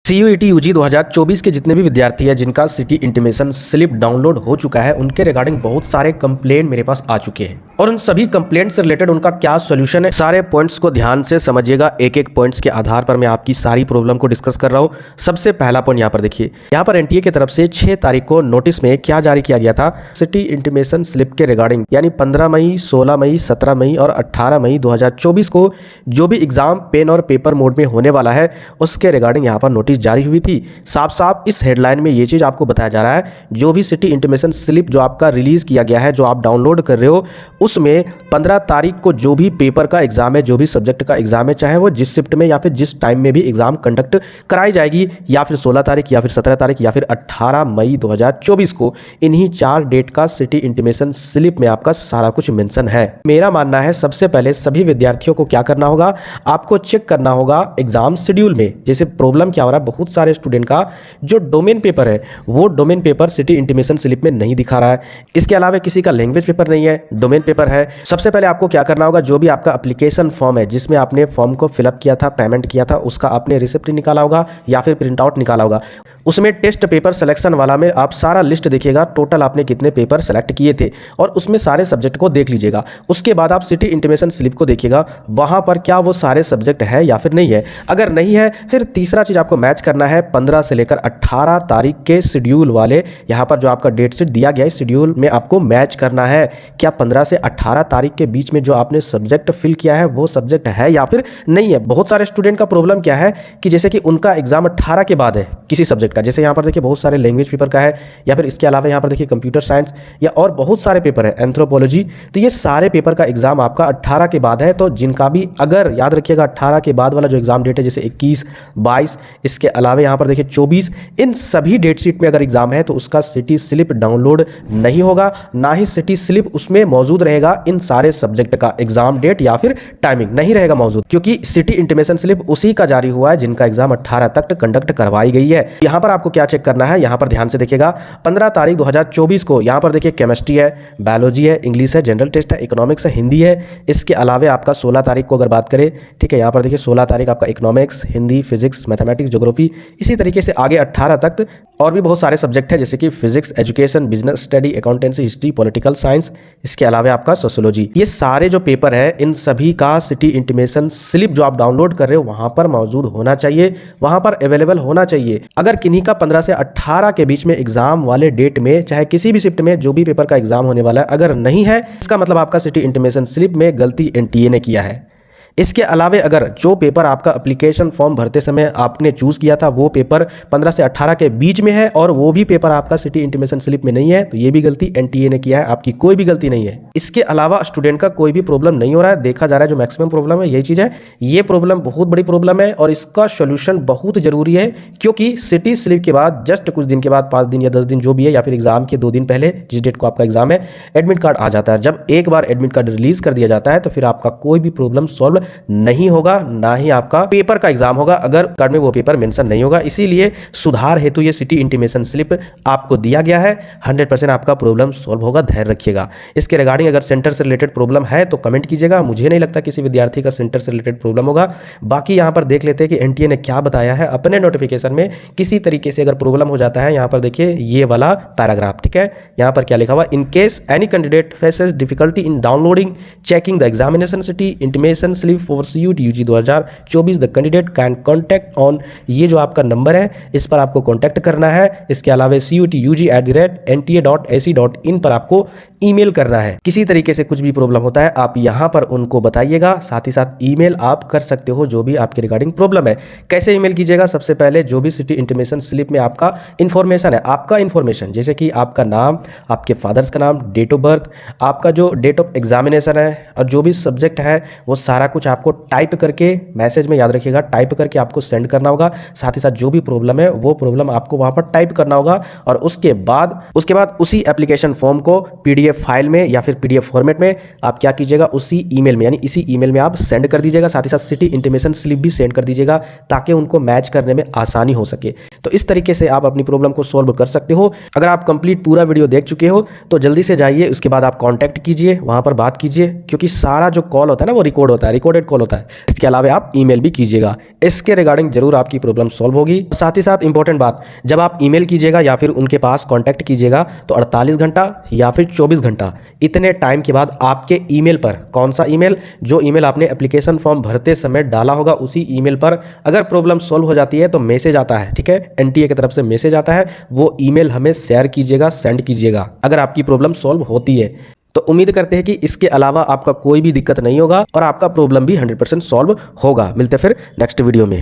CUET UG 2024 के जितने भी विद्यार्थी हैं जिनका सिटी इंटीमेशन स्लिप डाउनलोड हो चुका है, उनके रिगार्डिंग बहुत सारे कंप्लेंट मेरे पास आ चुके हैं और उन सभी कंप्लेंट से रिलेटेड उनका क्या सॉल्यूशन है, सारे पॉइंट्स को ध्यान से समझिएगा। एक एक पॉइंट्स के आधार पर मैं आपकी सारी प्रॉब्लम को डिस्कस कर रहा हूँ। सबसे पहला पॉइंट यहाँ पर देखिए, यहाँ पर एनटीए की तरफ से 6 तारीख को नोटिस में क्या जारी किया गया था, सिटी इंटीमेशन स्लिप के रिगार्डिंग, यानी 15 मई, 16 मई, 17 मई और 18 मई 2024 को जो भी एग्जाम पेन और पेपर मोड में होने वाला है उसके रिगार्डिंग यहाँ पर नोटिस जारी हुई थी। साफ साफ इस हेडलाइन में ये चीज आपको बताया जा रहा है, जो भी सिटी इंटीमेशन स्लिप जो आपका रिलीज किया गया है, जो आप डाउनलोड कर रहे हो, उसमें 15 तारीख को जो भी पेपर का एग्जाम है, जो भी सब्जेक्ट का एग्जाम है, चाहे वो जिस शिफ्ट में या फिर जिस टाइम में भी एग्जाम कंडक्ट कराई जाएगी, या फिर 16 तारीख या फिर 17 तारीख या फिर 18 मई 2024 को, इन्हीं 4 डेट का सिटी इंटीमेशन स्लिप में आपका सारा कुछ मेंशन है। मेरा मानना है सबसे पहले सभी विद्यार्थियों को क्या करना होगा, आपको चेक करना होगा एग्जाम शेड्यूल में। जैसे प्रॉब्लम क्या हो रहा है, बहुत सारे स्टूडेंट का जो डोमेन पेपर है वो domain paper city intimation slip में नहीं दिखा रहा है। इसके अलावा किसी का लैंग्वेज पेपर नहीं है, डोमेन पेपर है। सबसे पहले आपको क्या करना होगा, जो भी आपका एप्लीकेशन फॉर्म है जिसमें आपने फॉर्म को फिलअप किया था, पेमेंट किया था, उसका आपने रिसिप्ट निकाला होगा या फिर प्रिंट आउट निकाला होगा, उसमें टेस्ट पेपर सिलेक्शन वाला में आप सारा लिस्ट देखिएगा, टोटल आपने कितने पेपर सेलेक्ट किए थे और उसमें सारे सब्जेक्ट को देख लीजिएगा। उसके बाद आप सिटी इंटीमेशन स्लिप को देखिएगा, वहां पर क्या वो सारे सब्जेक्ट है या फिर नहीं है। अगर नहीं है, फिर तीसरा चीज आपको मैच करना है 15 से लेकर 18 तारीख के शेड्यूल वाले, यहां पर जो आपका डेट शीट दिया गया है शेड्यूल में आपको मैच करना है, क्या 15 से 18 तारीख के बीच में जो आपने सब्जेक्ट फिल किया है वो सब्जेक्ट है या फिर नहीं है। बहुत सारे स्टूडेंट का प्रॉब्लम क्या है कि जैसे कि उनका एग्जाम 18 के बाद है किसी सब्जेक्ट का, जैसे यहाँ पर देखिए बहुत सारे लैंग्वेज पेपर का है, या फिर इसके अलावा यहाँ पर देखिए कंप्यूटर साइंस या और बहुत सारे पेपर है, एंथ्रोपोलॉजी, तो ये सारे पेपर का एग्जाम आपका 18 के बाद है। तो जिनका भी, अगर याद रखिएगा 18 के बाद वाला जो एग्जाम डेट है, जैसे 21, 22, इसके अलावा यहाँ पर देखिए 24, इन सभी डेट शीट में अगर एग्जाम है तो उसका सिटी स्लिप डाउनलोड नहीं होगा, ना ही सिटी स्लिप उसमें मौजूद रहेगा। इन सारे सब्जेक्ट का एग्जाम डेट या फिर टाइमिंग नहीं रहेगा मौजूद, क्योंकि सिटी इंटीमेशन स्लिप उसी का जारी हुआ है जिनका एग्जाम 18 तक कंडक्ट करवाई गई है। यहां पर आपको क्या चेक करना है, यहां पर ध्यान से देखिएगा, 15 तारीख 2024 को यहां पर देखिए केमिस्ट्री है, बायोलॉजी है, इंग्लिश है, जनरल टेस्ट है, इकोनॉमिक्स है, हिंदी है। इसके अलावा आपका 16 तारीख को अगर बात करें, ठीक है, यहां पर देखिए 16 तारीख आपका economics, Hindi, physics, mathematics, geography, इसी तरीके से आगे 18 तक और भी बहुत सारे सब्जेक्ट है, जैसे कि physics, education, business study, accountancy, history, political science, इसके अलावा आपका सोशियोलॉजी। ये सारे जो पेपर है इन सभी का सिटी इंटीमेशन स्लिप जो आप डाउनलोड कर रहे हो वहां पर मौजूद होना चाहिए, वहां पर अवेलेबल होना चाहिए। अगर किन्हीं का 15 से 18 के बीच में एग्जाम वाले डेट में, चाहे किसी भी शिफ्ट में जो भी पेपर का एग्जाम होने वाला है, अगर नहीं है, इसका मतलब आपका सिटी इंटीमेशन स्लिप में गलती एनटीए ने किया है। इसके अलावा अगर जो पेपर आपका एप्लीकेशन फॉर्म भरते समय आपने चूज किया था वो पेपर 15 से 18 के बीच में है और वो भी पेपर आपका सिटी इंटीमेशन स्लिप में नहीं है, तो ये भी गलती एनटीए ने किया है, आपकी कोई भी गलती नहीं है। इसके अलावा स्टूडेंट का कोई भी प्रॉब्लम नहीं हो रहा है, देखा जा रहा है जो मैक्सिमम प्रॉब्लम है यही चीज है। ये प्रॉब्लम बहुत बड़ी प्रॉब्लम है और इसका सोल्यूशन बहुत जरूरी है, क्योंकि सिटी स्लिप के बाद जस्ट कुछ दिन के बाद, 5 दिन या 10 दिन जो भी है, या फिर एग्जाम के 2 दिन पहले जिस डेट को आपका एग्जाम है, एडमिट कार्ड आ जाता है। जब एक बार एडमिट कार्ड रिलीज कर दिया जाता है तो फिर आपका कोई भी प्रॉब्लम सॉल्व नहीं होगा, ना ही आपका पेपर का एग्जाम होगा अगर कार्ड में वो पेपर मेंशन नहीं होगा। इसीलिए सुधार हेतु ये सिटी इंटीमेशन स्लिप आपको दिया गया है, 100% आपका प्रॉब्लम सॉल्व होगा, धैर्य रखिएगा। इसके रिगार्डिंग अगर सेंटर से रिलेटेड प्रॉब्लम है तो कमेंट कीजिएगा, मुझे नहीं लगता किसी विद्यार्थी का सेंटर से रिलेटेड प्रॉब्लम होगा। बाकी यहाँ पर देख लेते हैं कि एनटीए ने क्या बताया है अपने नोटिफिकेशन में। किसी तरीके से अगर प्रॉब्लम हो जाता है, यहाँ पर देखिए ये वाला पैराग्राफ, ठीक है, यहाँ पर क्या लिखा हुआ, in case any candidate faces difficulty in downloading checking the examination city intimation slip for CUET UG 2024 the candidate can contact on, ये जो आपका नंबर है इस पर आपको कॉन्टैक्ट करना है। इसके अलावा CUTUG@nta.ac.in पर आपको ईमेल करना है। किसी तरीके से कुछ भी प्रॉब्लम होता है आप यहां पर उनको बताइएगा, साथ ही साथ ईमेल आप कर सकते हो जो भी आपके रिगार्डिंग प्रॉब्लम है। कैसे ईमेल कीजिएगा, सबसे पहले जो भी सिटी इंटीमेशन स्लिप में आपका इंफॉर्मेशन है, आपका इंफॉर्मेशन जैसे कि आपका नाम, आपके फादर्स का नाम, डेट ऑफ बर्थ, आपका जो डेट ऑफ एग्जामिनेशन है और जो भी सब्जेक्ट है वो सारा कुछ आपको टाइप करके मैसेज में, याद रखिएगा, टाइप करके आपको सेंड करना होगा। साथ ही साथ जो भी प्रॉब्लम है वो प्रॉब्लम आपको वहां पर टाइप करना होगा और उसके बाद उसी एप्लीकेशन फॉर्म को PDF PDF फाइल में या फिर PDF फॉर्मेट में आप क्या कीजिएगा, उसी ईमेल में यानी इसी ईमेल में आप सेंड कर दीजिएगा। साथ ही साथ सिटी इंटीमेशन स्लिप भी सेंड कर दीजिएगा ताकि उनको मैच करने में आसानी हो सके। तो इस तरीके से आप अपनी प्रॉब्लम को सॉल्व कर सकते हो। अगर आप कंप्लीट पूरा वीडियो देख चुके हो तो जल्दी से जाइए, उसके बाद आप कॉन्टैक्ट कीजिए, वहाँ पर बात कीजिए, क्योंकि सारा जो कॉल होता है ना वो रिकॉर्ड होता है, रिकॉर्डेड कॉल होता है। इसके अलावा आप ईमेल भी कीजिएगा, इसके रिगार्डिंग जरूर आपकी प्रॉब्लम सॉल्व होगी। साथ ही साथ इंपॉर्टेंट बात, जब आप ईमेल कीजिएगा या फिर उनके पास कॉन्टैक्ट कीजिएगा तो 48 घंटा या फिर 24 घंटा इतने टाइम के बाद आपके ईमेल पर, कौन सा ईमेल, जो ईमेल आपने एप्लीकेशन फॉर्म भरते समय डाला होगा उसी ईमेल पर अगर प्रॉब्लम सॉल्व हो जाती है तो मैसेज आता है, ठीक है, NTA की तरफ से मैसेज आता है, वो ईमेल हमें शेयर कीजिएगा, सेंड कीजिएगा अगर आपकी प्रॉब्लम सॉल्व होती है। तो उम्मीद करते हैं कि इसके अलावा आपका कोई भी दिक्कत नहीं होगा और आपका प्रॉब्लम भी 100% सॉल्व होगा। मिलते फिर नेक्स्ट वीडियो में।